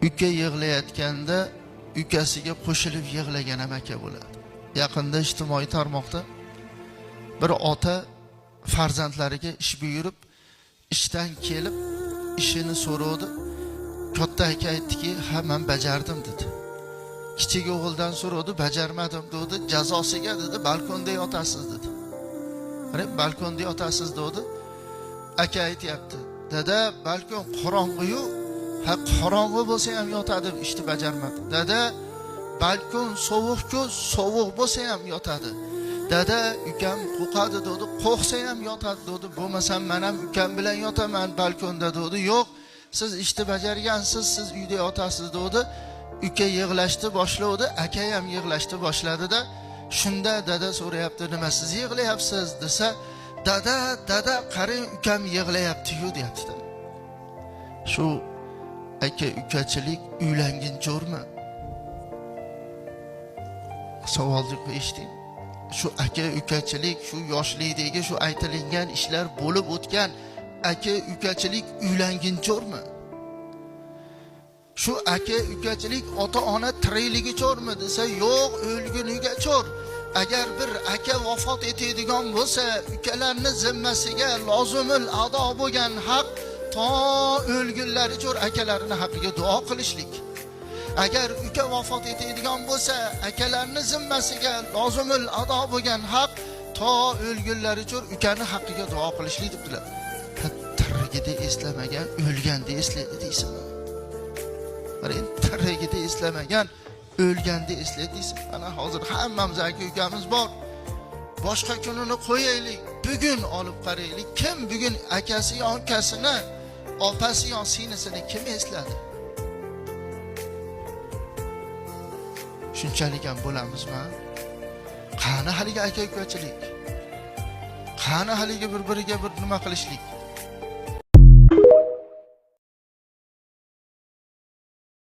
Uka yig'layotganda ukasiga qo'shilib yig'lagan ham aka bo'ladi. Yaqinda ijtimoiy tarmoqda bir ota farzandlariga ish buyurib, ishdan kelib ishini so'radi. Katta aka aytdiki, "Ha, men bajardim" dedi. Kichik o'g'ildan so'radi, "Bajarmadim" dedi. "Jazosiga" dedi, "balkonda yotasiz" dedi. Mana balkonda yotasiz dedi. Aka aytayapti, "Dada, balkon qorong'i-yu, ha qorong'i bo'lsa ham yotadi, ishni bajarmadi. Dada, balkon sovuq-ku, sovuq bo'lsa ham yotadi. Dada, ukam qo'rqadi" dedi. "Qo'rqsa ham yotadi" dedi. "Bo'lmasam men ham ukam bilan yotaman balkonda" dedi. "Yo'q, siz ishni bajargansiz, siz uyda yotasiz" dedi. Uka yig'lashni boshladi, aka ham yig'lashni boshladi-da, shunda dada so'rayapti, "Nima siz yig'layapsiz?" desa, "Dada, qarang, ukam yig'layapti-yu" deyapti. Shu aka ukachilik uylangunchormi? Savolni qo'yishdim. Shu aka ukachilik, shu yoshlikdagi shu aytilgan ishlar bo'lib o'tgan aka ukachilik uylangunchormi? Shu aka ukachilik ota-ona tirikligichormi desa, yo'q, o'lgunigacho'r. Agar bir aka vafot etadigan bo'lsa, ukalarning zimmasiga lozimul ado bo'lgan haq to o'lgunlaricha akalarini haqqiga duo qilishlik. Agar uka vafot etadigan bo'lsa, akalarning zimmasiga lozimul ado bo'lgan haq to o'lgunlaricha ukani haqqiga duo qilishlik debdilar. Tirigida eslamagan, o'lganda eslaydi deysan. Mana tirigida eslamagan, o'lganda eslaydi deysan. Mana hozir hammamiz aka ukamiz bor. Boshqa kunini qo'yaylik, bugun olib qaraylik. Kim bugun akasi yo ukasini, opasi yo singlisini kim esladi? Shunchalik ham bo'lamizmi? Qani haligi aka ukachilik? Qani haligi bir-biriga bir nima qilishlik?